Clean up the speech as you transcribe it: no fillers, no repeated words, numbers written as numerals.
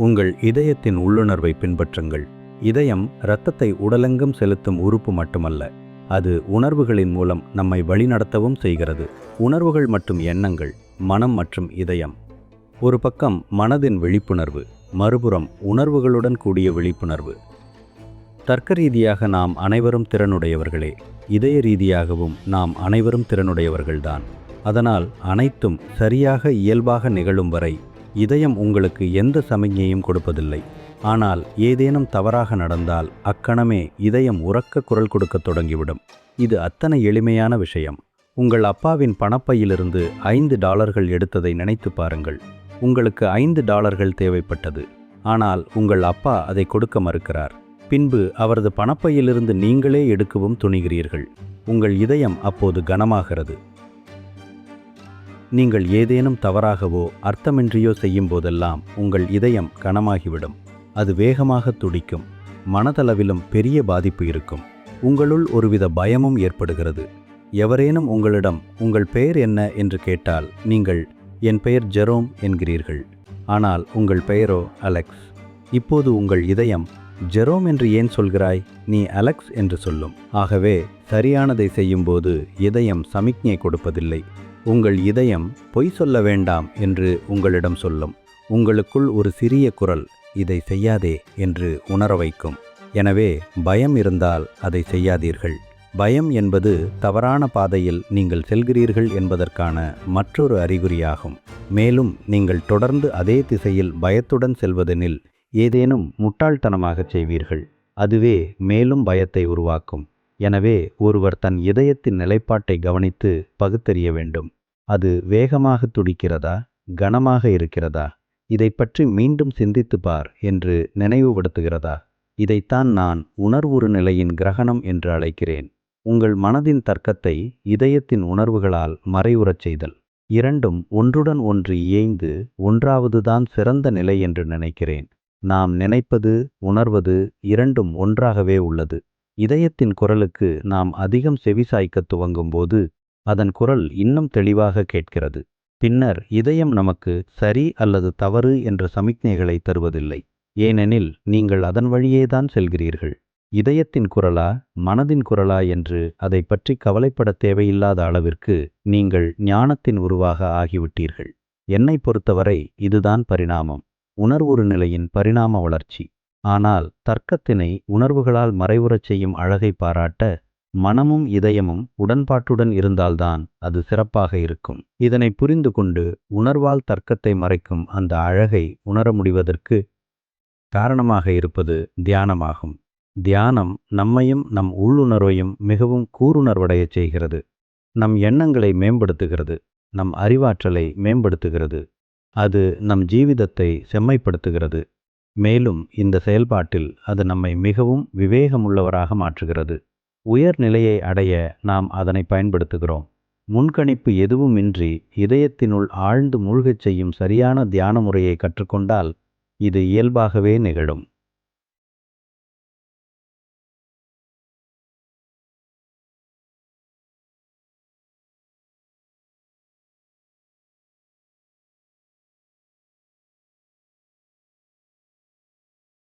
உங்கள் இதயத்தின் உள்ளுணர்வை பின்பற்றுங்கள். இதயம் இரத்தத்தை உடலெங்கும் செலுத்தும் உறுப்பு மட்டுமல்ல, அது உணர்வுகளின் மூலம் நம்மை வழிநடத்தவும் செய்கிறது. உணர்வுகள் மற்றும் எண்ணங்கள், மனம் மற்றும் இதயம். ஒரு பக்கம் மனதின் விழிப்புணர்வு, மறுபுறம் உணர்வுகளுடன் கூடிய விழிப்புணர்வு. தர்க்க ரீதியாக நாம் அனைவரும் திறனுடையவர்களே, இதய ரீதியாகவும் நாம் அனைவரும் திறனுடையவர்கள்தான். அதனால் அனைத்தும் சரியாக இயல்பாக நிகழும் வரை இதயம் உங்களுக்கு எந்த சமிக்ஞையும் கொடுப்பதில்லை. ஆனால் ஏதேனும் தவறாக நடந்தால் அக்கணமே இதயம் உரக்க குரல் கொடுக்கத் தொடங்கிவிடும். இது அத்தனை எளிமையான விஷயம். உங்கள் அப்பாவின் பணப்பையிலிருந்து $5 எடுத்ததை நினைத்து பாருங்கள். உங்களுக்கு $5 தேவைப்பட்டது. ஆனால் உங்கள் அப்பா அதை கொடுக்க மறுக்கிறார். பின்பு அவரது பணப்பையிலிருந்து நீங்களே எடுக்கவும் துணிகிறீர்கள். உங்கள் இதயம் அப்போது கனமாகிறது. நீங்கள் ஏதேனும் தவறாகவோ அர்த்தமின்றியோ செய்யும் போதெல்லாம் உங்கள் இதயம் கனமாகிவிடும். அது வேகமாக துடிக்கும். மனதளவிலும் பெரிய பாதிப்பு இருக்கும். உங்களுள் ஒருவித பயமும் ஏற்படுகிறது. எவரேனும் உங்களிடம் உங்கள் பெயர் என்ன என்று கேட்டால் நீங்கள் என் பெயர் ஜெரோம் என்கிறீர்கள். ஆனால் உங்கள் பெயரோ அலெக்ஸ். இப்போது உங்கள் இதயம் ஜெரோம் என்று ஏன் சொல்கிறாய், நீ அலெக்ஸ் என்று சொல்லும். ஆகவே சரியானதை செய்யும்போது இதயம் சமிக்ஞை கொடுப்பதில்லை. உங்கள் இதயம் பொய் சொல்ல வேண்டாம் என்று உங்களிடம் சொல்லும். உங்களுக்குள் ஒரு சிறிய குரல் இதை செய்யாதே என்று உணர வைக்கும். எனவே பயம் இருந்தால் அதை செய்யாதீர்கள். பயம் என்பது தவறான பாதையில் நீங்கள் செல்கிறீர்கள் என்பதற்கான மற்றொரு அறிகுறியாகும். மேலும் நீங்கள் தொடர்ந்து அதே திசையில் பயத்துடன் செல்வதெனில் ஏதேனும் முட்டாள்தனமாக செய்வீர்கள். அதுவே மேலும் பயத்தை உருவாக்கும். எனவே ஒருவர் தன் இதயத்தின் நிலைப்பாட்டை கவனித்து பகுத்தறிய வேண்டும். அது வேகமாக துடிக்கிறதா, கனமாக இருக்கிறதா, இதை பற்றி மீண்டும் சிந்தித்து பார் என்று நினைவுபடுத்துகிறதா? இதைத்தான் நான் உணர்வுறு நிலையின் கிரகணம் என்று அழைக்கிறேன். உங்கள் மனதின் தர்க்கத்தை இதயத்தின் உணர்வுகளால் மறைவுறச் செய்தல். இரண்டும் ஒன்றுடன் ஒன்று இயைந்து ஒன்றாவதுதான் சிறந்த நிலை என்று நினைக்கிறேன். நாம் நினைப்பது, உணர்வது இரண்டும் ஒன்றாகவே உள்ளது. இதயத்தின் குரலுக்கு நாம் அதிகம் செவிசாய்க்க துவங்கும் போது அதன் குரல் இன்னும் தெளிவாக கேட்கிறது. பின்னர் இதயம் நமக்கு சரி அல்லது தவறு என்ற சமிக்ஞைகளை தருவதில்லை. ஏனெனில் நீங்கள் அதன் வழியேதான் செல்கிறீர்கள். இதயத்தின் குரலா, மனதின் குரலா என்று அதை பற்றி கவலைப்பட தேவையில்லாத அளவிற்கு நீங்கள் ஞானத்தின் உருவாக ஆகிவிட்டீர்கள். என்னை பொறுத்தவரை இதுதான் பரிணாமம், உணர்வுறு நிலையின் பரிணாம வளர்ச்சி. ஆனால் தர்க்கத்தினை உணர்வுகளால் மறைவுறச் செய்யும் அழகை பாராட்ட மனமும் இதயமும் உடன்பாட்டுடன் இருந்தால்தான் அது சிறப்பாக இருக்கும். இதனை புரிந்து கொண்டு உணர்வால் தர்க்கத்தை மறைக்கும் அந்த அழகை உணர முடிவதற்கு காரணமாக இருப்பது தியானமாகும். தியானம் நம்மையும் நம் உள்ளுணர்வையும் மிகவும் கூருணர்வடையச் செய்கிறது. நம் எண்ணங்களை மேம்படுத்துகிறது. நம் அறிவாற்றலை மேம்படுத்துகிறது. அது நம் ஜீவிதத்தை செம்மைப்படுத்துகிறது. மேலும் இந்த செயல்பாட்டில் அது நம்மை மிகவும் விவேகமுள்ளவராக மாற்றுகிறது. உயர் நிலையை அடைய நாம் அதனை பயன்படுத்துகிறோம். முன்கணிப்பு எதுவுமின்றி இதயத்தினுள் ஆழ்ந்து மூழ்கச் செய்யும் சரியான தியான முறையை கற்றுக்கொண்டால் இது இயல்பாகவே நிகழும்.